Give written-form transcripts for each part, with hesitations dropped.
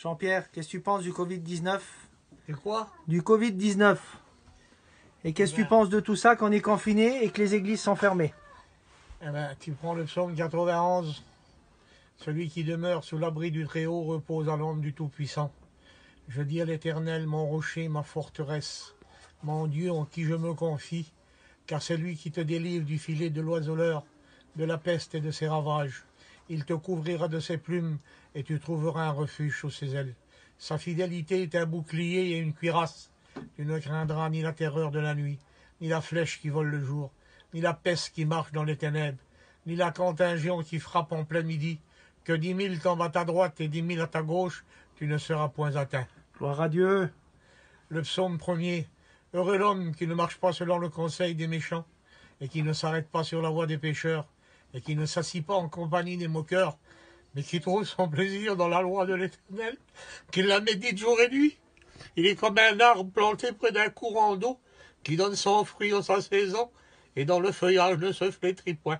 Jean-Pierre, qu'est-ce que tu penses du Covid-19? Du quoi? Du Covid-19. Et qu'est-ce que tu penses de tout ça qu'on est confiné et que les églises sont fermées? Eh ben, tu prends le psaume 91. Celui qui demeure sous l'abri du Très-Haut repose à l'ombre du Tout-Puissant. Je dis à l'Éternel, mon rocher, ma forteresse, mon Dieu en qui je me confie, car c'est lui qui te délivre du filet de l'oiseleur, de la peste et de ses ravages. Il te couvrira de ses plumes et tu trouveras un refuge sous ses ailes. Sa fidélité est un bouclier et une cuirasse. Tu ne craindras ni la terreur de la nuit, ni la flèche qui vole le jour, ni la peste qui marche dans les ténèbres, ni la contagion qui frappe en plein midi. Que 10 000 tombent à ta droite et 10 000 à ta gauche, tu ne seras point atteint. Gloire à Dieu. Le psaume 1er. Heureux l'homme qui ne marche pas selon le conseil des méchants, et qui ne s'arrête pas sur la voie des pécheurs, et qui ne s'assit pas en compagnie des moqueurs, mais qui trouve son plaisir dans la loi de l'Éternel, qui la médite jour et nuit. Il est comme un arbre planté près d'un courant d'eau, qui donne son fruit en sa saison, et dont le feuillage ne se flétrit point.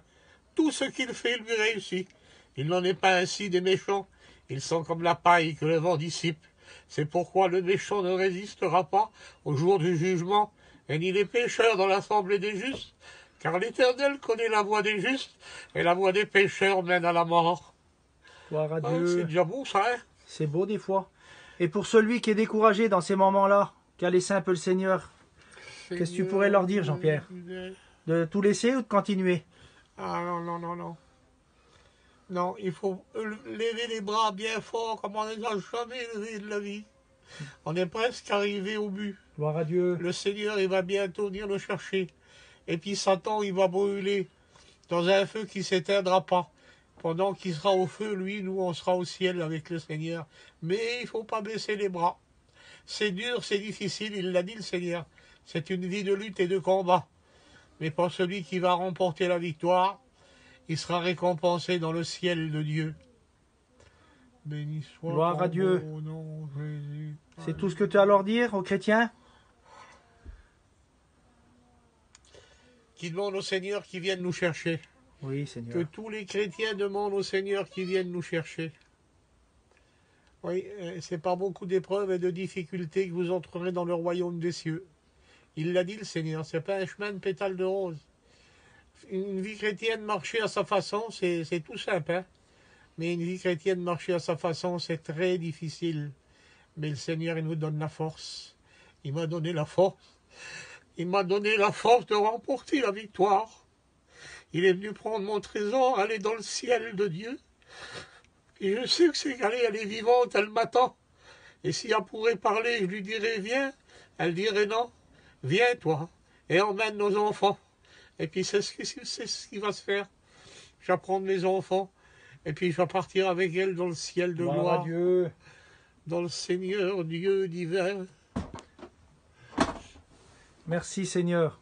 Tout ce qu'il fait lui réussit. Il n'en est pas ainsi des méchants. Ils sont comme la paille que le vent dissipe. C'est pourquoi le méchant ne résistera pas au jour du jugement, et ni les pécheurs dans l'assemblée des justes, car l'Éternel connaît la voie des justes, et la voie des pécheurs mène à la mort. Gloire à Ah, Dieu. c'est déjà beau ça, hein? C'est beau des fois. Et pour celui qui est découragé dans ces moments-là, qui a laissé un peu le Seigneur, qu'est-ce que tu pourrais leur dire, Jean-Pierre? De tout laisser ou de continuer? Ah non, non, non, non. Non, il faut lever les bras bien fort comme on ne les a jamais levés de la vie. On est presque arrivé au but. Gloire à Dieu. Le Seigneur, il va bientôt venir le chercher. Et puis Satan, il va brûler dans un feu qui ne s'éteindra pas. Pendant qu'il sera au feu, lui, nous, on sera au ciel avec le Seigneur. Mais il ne faut pas baisser les bras. C'est dur, c'est difficile, il l'a dit le Seigneur. C'est une vie de lutte et de combat. Mais pour celui qui va remporter la victoire, il sera récompensé dans le ciel de Dieu. Béni soit Gloire à Dieu. beau nom, Jésus. C'est tout ce que tu as à leur dire aux chrétiens? Qui demande au Seigneur qui vienne nous chercher. Oui, Seigneur. Que tous les chrétiens demandent au Seigneur qui vienne nous chercher. Oui, c'est par beaucoup d'épreuves et de difficultés que vous entrerez dans le royaume des cieux. Il l'a dit le Seigneur, c'est pas un chemin de pétales de rose. Une vie chrétienne marcher à sa façon, c'est tout simple, hein? Mais une vie chrétienne marcher à sa façon, c'est très difficile. Mais le Seigneur, il nous donne la force. Il m'a donné la force. Il m'a donné la force de remporter la victoire. Il est venu prendre mon trésor, aller dans le ciel de Dieu. Et je sais que c'est qu'elle est vivante, elle m'attend. Et si elle pourrait parler, je lui dirais viens. Elle dirait non, viens toi, et emmène nos enfants. Et puis c'est ce qui va se faire. Je vais prendre mes enfants, et puis je vais partir avec elle dans le ciel de Gloire gloire. à Dieu. Dans le Seigneur Dieu divin. Merci, Seigneur.